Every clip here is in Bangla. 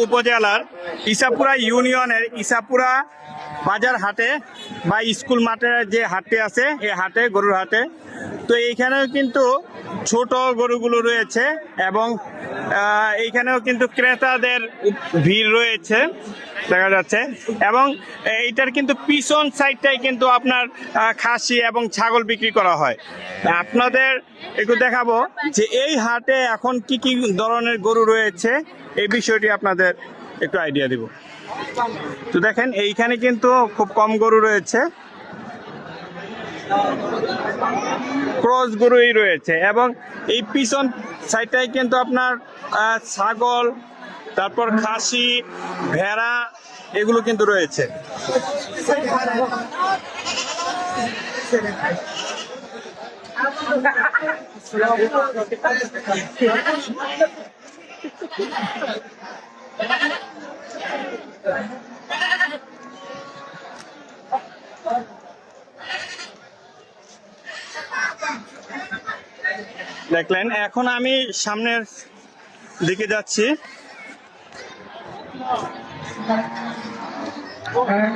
উপজেলার ইসাপুরা ইউনিয়নের ইসাপুরা বাজার হাটে বা স্কুল মাঠের যে হাটটি আছে এই হাটে গরুর হাটে। তো এইখানেও কিন্তু ছোট গরুগুলো রয়েছে এবং এইখানেও কিন্তু ক্রেতাদের ভিড় রয়েছে দেখা যাচ্ছে। এবং এইটার কিন্তু পিছন সাইডটাই কিন্তু আপনার খাসি এবং ছাগল বিক্রি করা হয়। আপনাদের একটু দেখাবো যে এই হাটে এখন কি কি ধরনের গরু রয়েছে এই বিষয়টি আপনাদের একটু আইডিয়া দিব। তো দেখেন এইখানে কিন্তু খুব কম গরু রয়েছে, ক্রস গরুই রয়েছে এবং এই পিছন সাইডটাই কিন্তু আপনার ছাগল, তারপর খাসি, ভেড়া এগুলো কিন্তু রয়েছে। দেখলেন, এখন আমি সামনের দিকে যাচ্ছি।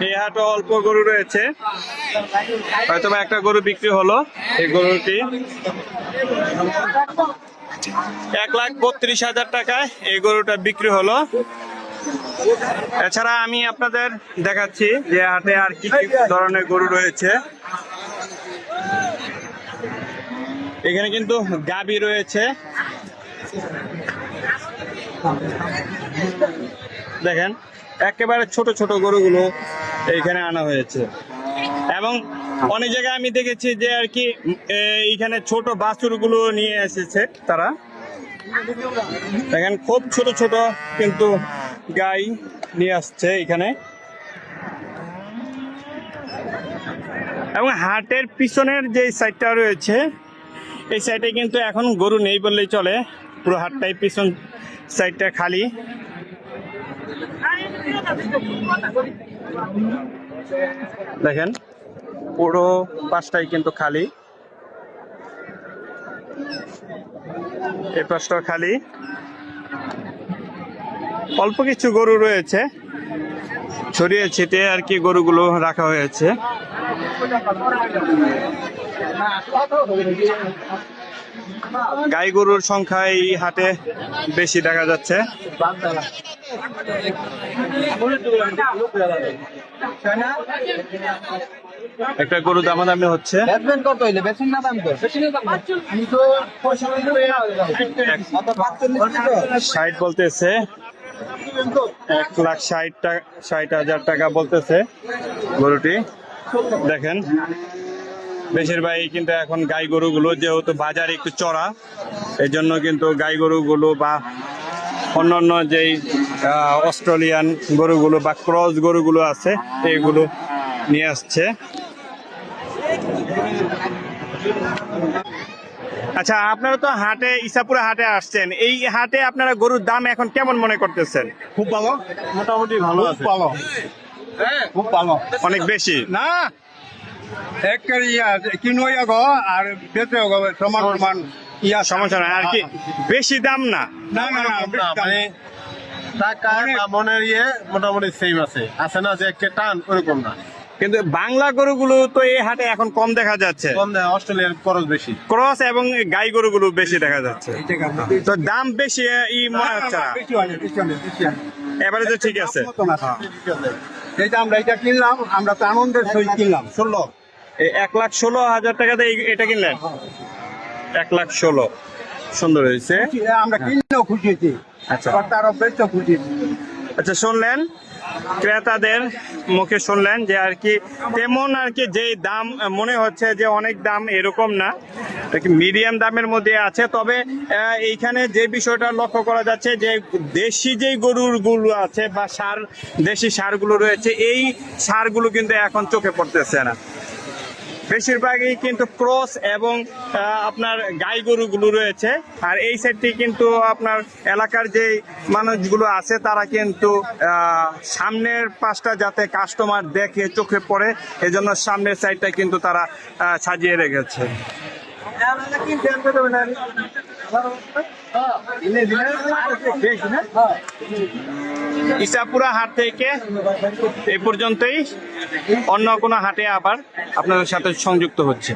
এই হাটে অল্প গরু রয়েছে, হয়তো একটা গরু বিক্রি হলো। এই গরুটি 1,32,000 টাকায় এই গরুটা বিক্রি হলো। এছাড়া আমি আপনাদের দেখাচ্ছি যে হাটে আর কি কি ধরনের গরু রয়েছে। এখানে কিন্তু গাভী রয়েছে, দেখেন একেবারে ছোট ছোট গরুগুলো এইখানে আনা হয়েছে। এবং অনেক জায়গায় আমি দেখেছি যে আর কি এইখানে ছোট বাছুরগুলো নিয়ে এসেছে তারা, দেখেন খুব ছোট ছোট কিন্তু গাই নিয়ে আসছে এখানে। এবং হাটের পিছনের যে সাইডটা রয়েছে এই সাইডে কিন্তু এখন গরু নেই বললেই চলে, পুরো হাটটাই পিছন সাইডটা খালি। দেখেন পুরো পাশটাই কিন্তু খালি, এই পাশটা খালি, অল্প কিছু গরু রয়েছে ছড়িয়ে ছিটিয়ে আর কি গরুগুলো রাখা হয়েছে। গাই গরুর সংখ্যা এই হাটে বেশি দেখা যাচ্ছে। একটা গরু দামাদামি হচ্ছে, 60 বলতেছে, 1,60,000 টাকা বলতেছে গরুটি। দেখেন বেশিরভাগই কিন্তু এখন গাই গরুগুলো, যেহেতু বাজার একটু চড়া, এই জন্য কিন্তু গাই গরুগুলো বা অন্যান্য যেই অস্ট্রেলিয়ান গরুগুলো বা ক্রস গরুগুলো আছে এইগুলো নিয়ে আসছে। আচ্ছা, আপনারা তো হাটে ইসাপুরা হাটে আসছেন, এই হাটে আপনারা গরুর দাম এখন কেমন মনে করতেছেন? খুব ভালো, মোটামুটি ভালো আছে, ভালো, খুব ভালো, অনেক বেশি না একের কিনুই গো আর বেঁচে গো সমান সমান সমস্যা নাই আর কি, বেশি দাম না। না না না মানে টাকা মনের মোটামুটি সেম আছে, আছে না যে একটা টান ওরকম না। কিন্তু বাংলা গরুগুলো তো এই হাটে এখন কম দেখা যাচ্ছে, কম দেয়, অস্ট্রেলিয়ার খরচ বেশি, ক্রস এবং গাই গরুগুলো বেশি দেখা যাচ্ছে, তো দাম বেশি মনে হচ্ছে না। এবারে তো ঠিক আছে, যেটা আমরা এটা কিনলাম, আমরা তো আনন্দের সহিত কিনলাম 16, 1,16,000 টাকাতে এটা কিনলেন। 1,16,000 সুন্দর হয়েছে, আমরা কিনলেও খুশি হয়েছি। আচ্ছা, তারও বেশ খুশি। আচ্ছা, শুনলেন ক্রেতাদের মুখে, শুনলেন যে আর কি তেমন আর কি যে দাম মনে হচ্ছে যে অনেক দাম, এরকম না, মিডিয়াম দামের মধ্যে আছে। তবে এইখানে যে বিষয়টা লক্ষ্য করা যাচ্ছে যে দেশি যেই গরুগুলো আছে বা দেশি সারগুলো রয়েছে, এই সারগুলো কিন্তু এখন চোখে পড়তেছে না, বেশিরভাগই কিন্তু ক্রস এবং আপনার গাই গরুগুলো রয়েছে। আর এই সাইডটি কিন্তু আপনার এলাকার যে মানুষগুলো আছে তারা কিন্তু সামনের পাশটা যাতে কাস্টমার দেখে চোখে পড়ে, এজন্য সামনের সাইডটা কিন্তু তারা সাজিয়ে রেখেছে। ইসাপুরা হাট থেকে এই পর্যন্তই। অন্য কোনো হাটে আবার আপনাদের সাথে সংযুক্ত হচ্ছে।